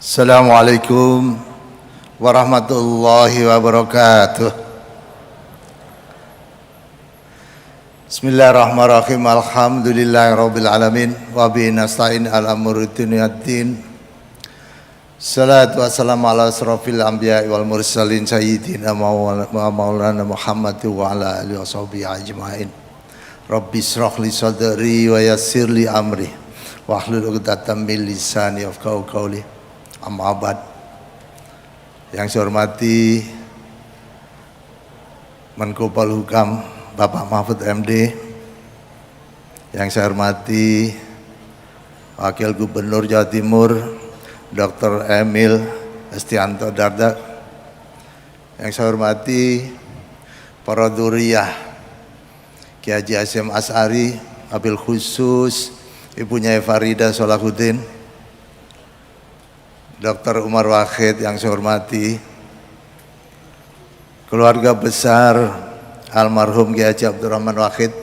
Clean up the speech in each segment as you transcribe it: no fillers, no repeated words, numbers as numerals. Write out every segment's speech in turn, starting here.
Assalamualaikum warahmatullahi wabarakatuh. Bismillahirrahmanirrahim. Alhamdulillahirabbil alamin wa bihi nasta'in ala umuri dunya waddin. Salatu wassalamu ala asrofil anbiya'i wal mursalin sayyidina maulana Muhammad wa ala alihi washabihi ajmain. Rabbi shrah li sadri wa yassir li amri wahlul 'uqdatam min lisani yafqahu qawli. Amma ba'd. Yang saya hormati Menko Polhukam Bapak Mahfud MD, yang saya hormati Wakil Gubernur Jawa Timur Dr. Emil Estianto Dardak, yang saya hormati para dzurriyyah Kiai Haji Hasyim Asy'ari, wabil khusus Ibunya Farida Sholahuddin, Dr. Umar Wahid yang saya hormati, keluarga besar almarhum Kiai Haji Abdurrahman Wahid,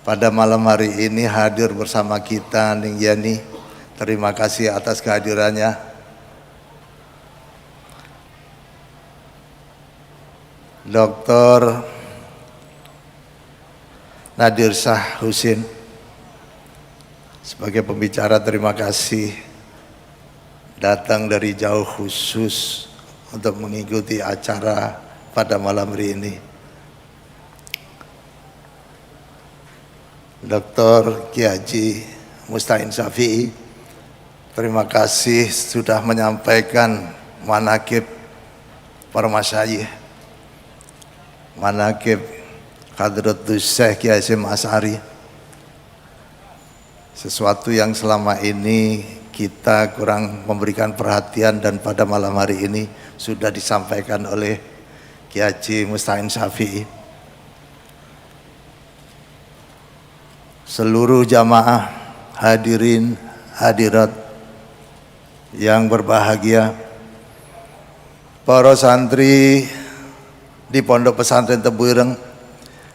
pada malam hari ini hadir bersama kita. Ning Yani, terima kasih atas kehadirannya. Dr. Nadir Shah Husin sebagai pembicara, terima kasih datang dari jauh khusus untuk mengikuti acara pada malam hari ini. Dr. Kiai Haji Musta'in Syafi'i, terima kasih sudah menyampaikan manaqib para masyayikh, manaqib Hadratus Syekh Kiai Hasyim Asy'ari, sesuatu yang selama ini kita kurang memberikan perhatian, dan pada malam hari ini sudah disampaikan oleh Kiai Haji Musta'in Syafi'i. Seluruh jamaah hadirin hadirat yang berbahagia, para santri di Pondok Pesantren Tebu Ireng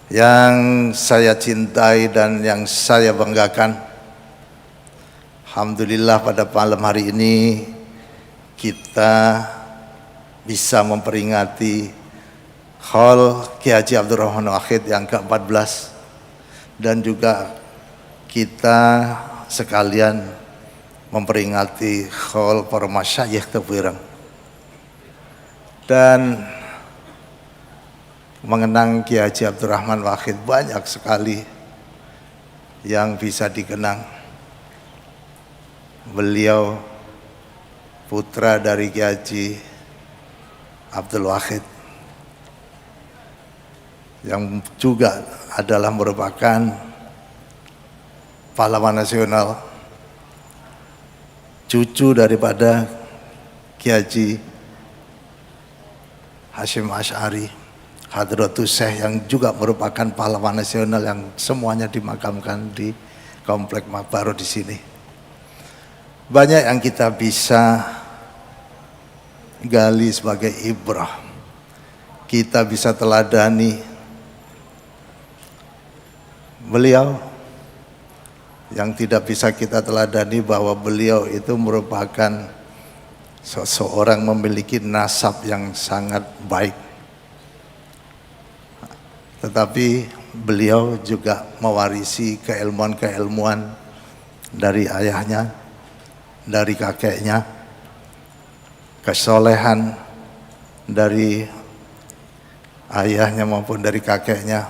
yang saya cintai dan yang saya banggakan. Alhamdulillah pada malam hari ini kita bisa memperingati Haul Kiai Haji Abdurrahman Wahid yang ke-14, dan juga kita sekalian memperingati Haul para masyayikh Tebu Ireng dan mengenang Kiai Haji Abdurrahman Wahid. Banyak sekali yang bisa dikenang. Beliau putra dari Kiai Haji Abdul Wahid, yang juga adalah merupakan pahlawan nasional, cucu daripada Kiai Haji Hasyim Asy'ari, Hadratus Syekh, yang juga merupakan pahlawan nasional, yang semuanya dimakamkan di Komplek Makbarah di sini. Banyak yang kita bisa gali sebagai ibrah, kita bisa teladani beliau. Yang tidak bisa kita teladani bahwa beliau itu merupakan seseorang memiliki nasab yang sangat baik, tetapi beliau juga mewarisi keilmuan-keilmuan dari ayahnya, dari kakeknya, kesolehan dari ayahnya maupun dari kakeknya,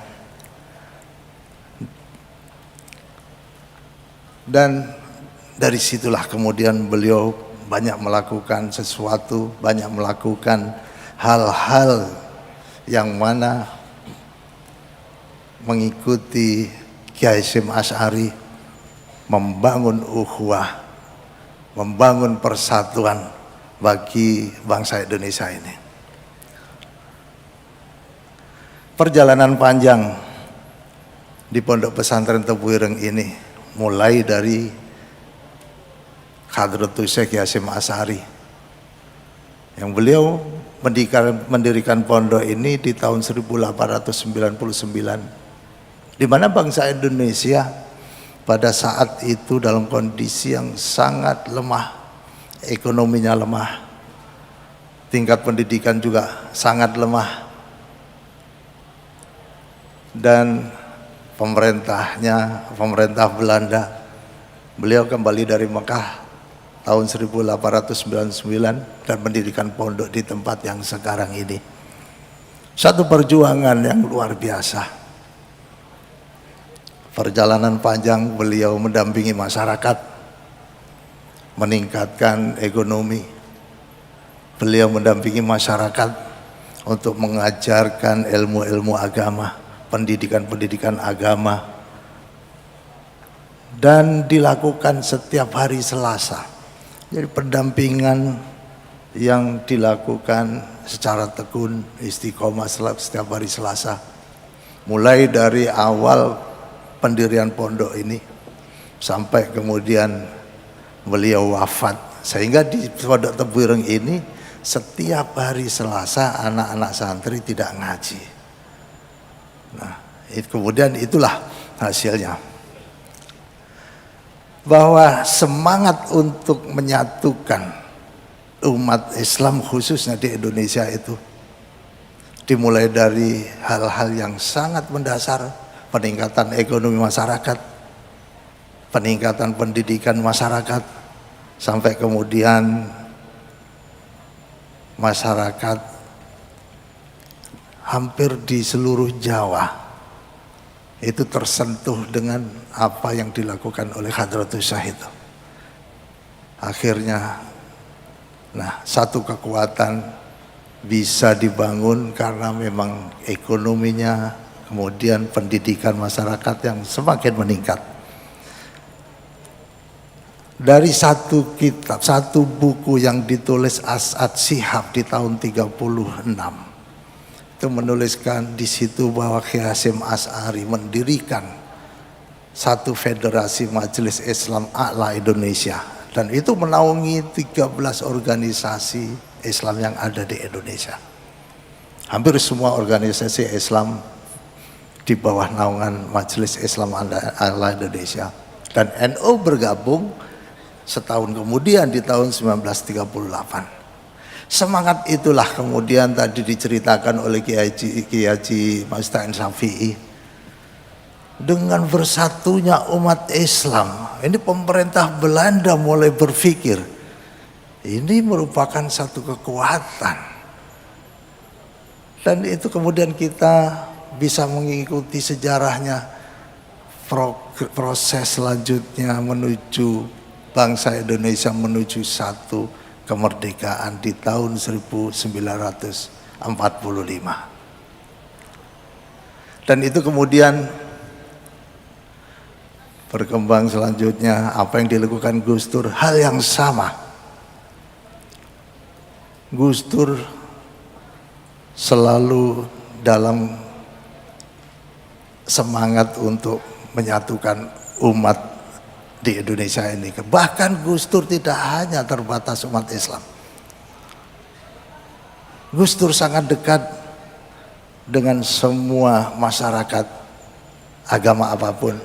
dan dari situlah kemudian beliau banyak melakukan sesuatu, banyak melakukan hal-hal yang mana mengikuti Kiai Hasyim Asy'ari, membangun ukhuwah, membangun persatuan bagi bangsa Indonesia ini. Perjalanan panjang di Pondok Pesantren Tebu Ireng ini mulai dari Hadratus Syekh Hasyim Asy'ari, yang beliau mendirikan pondok ini di tahun 1899, di mana bangsa Indonesia pada saat itu dalam kondisi yang sangat lemah, ekonominya lemah, tingkat pendidikan juga sangat lemah, dan pemerintah Belanda, beliau kembali dari Mekah tahun 1899 dan mendirikan pondok di tempat yang sekarang ini. Satu perjuangan yang luar biasa. Perjalanan panjang beliau mendampingi masyarakat, meningkatkan ekonomi. Beliau mendampingi masyarakat untuk mengajarkan ilmu-ilmu agama, pendidikan-pendidikan agama, dan dilakukan setiap hari Selasa. Jadi pendampingan yang dilakukan secara tekun, istiqomah setiap hari Selasa, mulai dari awal pendirian pondok ini sampai kemudian beliau wafat. Sehingga di Pondok Tebu Ireng ini setiap hari Selasa anak-anak santri tidak ngaji. Nah, kemudian itulah hasilnya, bahwa semangat untuk menyatukan umat Islam khususnya di Indonesia itu dimulai dari hal-hal yang sangat mendasar, peningkatan ekonomi masyarakat, peningkatan pendidikan masyarakat, sampai kemudian masyarakat hampir di seluruh Jawa itu tersentuh dengan apa yang dilakukan oleh Hadratus Syekh itu. Akhirnya, satu kekuatan bisa dibangun karena memang ekonominya, kemudian pendidikan masyarakat yang semakin meningkat. Dari satu kitab, satu buku yang ditulis As'ad Shihab di tahun 36, itu menuliskan di situ bahwa Kiai Hasyim Asy'ari mendirikan satu federasi Majelis Islam A'la Indonesia, dan itu menaungi 13 organisasi Islam yang ada di Indonesia. Hampir semua organisasi Islam di bawah naungan Majelis Islam A'la Indonesia, dan NU bergabung setahun kemudian di tahun 1938. Semangat itulah kemudian tadi diceritakan oleh Kiai Haji Musta'in Syafi'i. Dengan bersatunya umat Islam, ini pemerintah Belanda mulai berpikir, ini merupakan satu kekuatan. Dan itu kemudian kita bisa mengikuti sejarahnya, proses selanjutnya menuju bangsa Indonesia menuju satu kemerdekaan di tahun 1945. Dan itu kemudian berkembang selanjutnya apa yang dilakukan Gus Dur, hal yang sama. Gus Dur selalu dalam semangat untuk menyatukan umat di Indonesia ini. Bahkan Gus Dur tidak hanya terbatas umat Islam. Gus Dur sangat dekat dengan semua masyarakat agama apapun.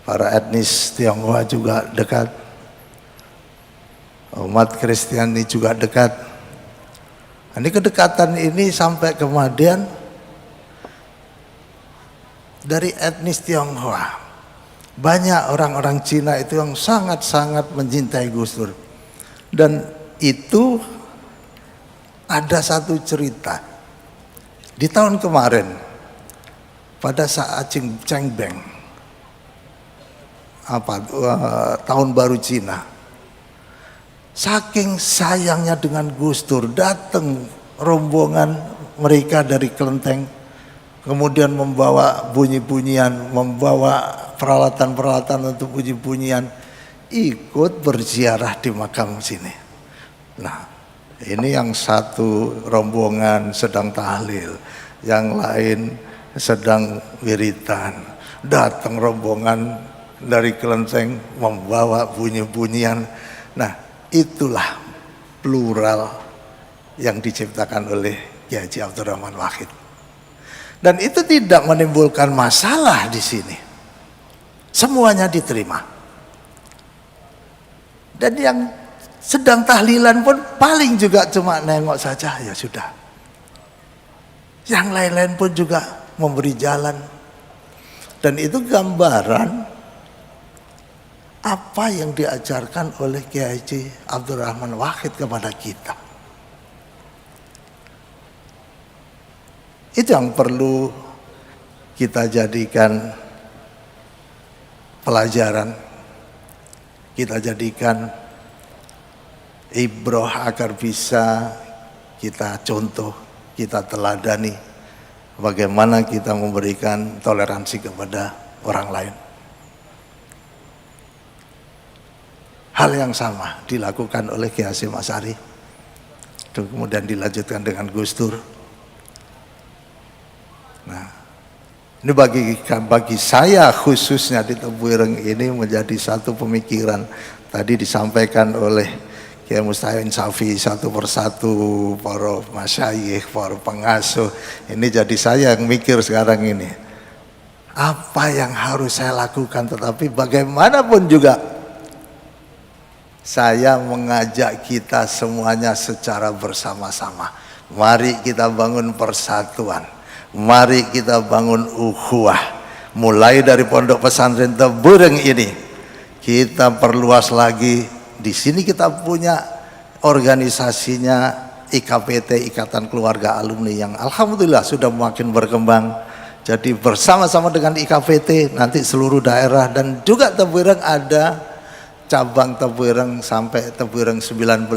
Para etnis Tionghoa juga dekat, umat Kristiani juga dekat. Ini kedekatan ini sampai kemudian dari etnis Tionghoa, banyak orang-orang Cina itu yang sangat-sangat mencintai Gus Dur. Dan itu ada satu cerita di tahun kemarin pada saat Cheng Beng, tahun baru Cina, saking sayangnya dengan Gus Dur, datang rombongan mereka dari kelenteng, kemudian membawa bunyi-bunyian, membawa peralatan-peralatan untuk bunyi-bunyian, ikut berziarah di makam sini. Nah, ini yang satu rombongan sedang tahlil, yang lain sedang wiritan. Datang rombongan dari kelenteng membawa bunyi-bunyian. Nah, itulah plural yang diciptakan oleh Kiai Haji Abdurrahman Wahid. Dan itu tidak menimbulkan masalah di sini. Semuanya diterima. Dan yang sedang tahlilan pun paling juga cuma nengok saja, ya sudah. Yang lain-lain pun juga memberi jalan. Dan itu gambaran apa yang diajarkan oleh Kiai Haji Abdurrahman Wahid kepada kita. Itu yang perlu kita jadikan pelajaran, kita jadikan ibrah agar bisa kita contoh, kita teladani bagaimana kita memberikan toleransi kepada orang lain. Hal yang sama dilakukan oleh Kiai Hasyim Asy'ari, kemudian dilanjutkan dengan Gus Dur. Nah, ini bagi saya khususnya di Tebu Ireng ini menjadi satu pemikiran. Tadi disampaikan oleh Kiai Mustahil Safi satu persatu, para masyayikh, para pengasuh. Ini jadi saya yang mikir sekarang ini. Apa yang harus saya lakukan, tetapi bagaimanapun juga saya mengajak kita semuanya secara bersama-sama. Mari kita bangun persatuan. Mari kita bangun ukhuwah. Mulai dari Pondok Pesantren Tebu Ireng ini kita perluas lagi. Di sini kita punya organisasinya IKPT, Ikatan Keluarga Alumni, yang alhamdulillah sudah makin berkembang. Jadi bersama-sama dengan IKPT nanti seluruh daerah, dan juga Tebu Ireng ada cabang Tebu Ireng sampai Tebu Ireng 19.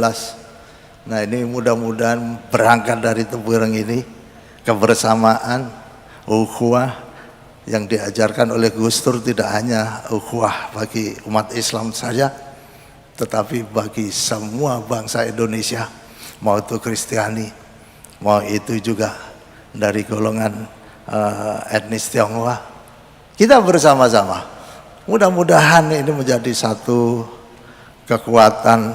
Nah, ini mudah-mudahan berangkat dari Tebu Ireng ini kebersamaan, ukhuwah yang diajarkan oleh Gus Dur tidak hanya ukhuwah bagi umat Islam saja, tetapi bagi semua bangsa Indonesia, mau itu Kristiani, mau itu juga dari golongan etnis Tionghoa. Kita bersama-sama. Mudah-mudahan ini menjadi satu kekuatan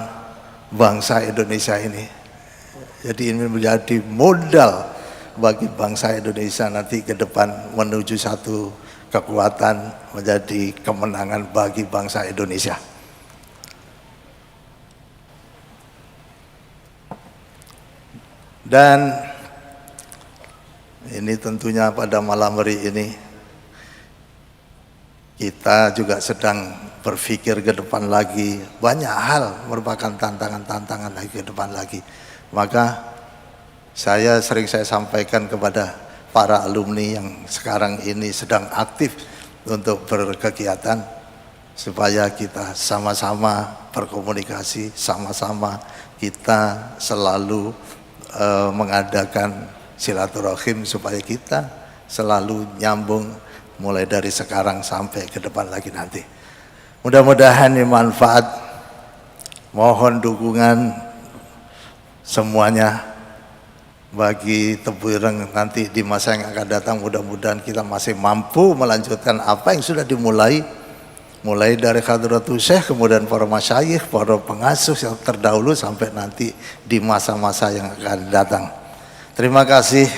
bangsa Indonesia ini. Jadi ini menjadi modal bagi bangsa Indonesia nanti ke depan menuju satu kekuatan, menjadi kemenangan bagi bangsa Indonesia. Dan ini tentunya pada malam hari ini kita juga sedang berpikir ke depan lagi. Banyak hal merupakan tantangan-tantangan lagi ke depan lagi. Maka saya sampaikan kepada para alumni yang sekarang ini sedang aktif untuk berkegiatan, supaya kita sama-sama berkomunikasi, sama-sama kita selalu mengadakan silaturahim supaya kita selalu nyambung mulai dari sekarang sampai ke depan lagi nanti. Mudah-mudahan ini manfaat. Mohon dukungan semuanya bagi Tebu Ireng nanti di masa yang akan datang. Mudah-mudahan kita masih mampu melanjutkan apa yang sudah dimulai, mulai dari Hadratul Syekh, kemudian para masyayikh, para pengasuh yang terdahulu, sampai nanti di masa-masa yang akan datang. Terima kasih.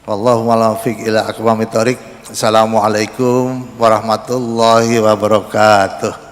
Wallahu muwaffiq ila aqwamit thoriq. Assalamualaikum warahmatullahi wabarakatuh.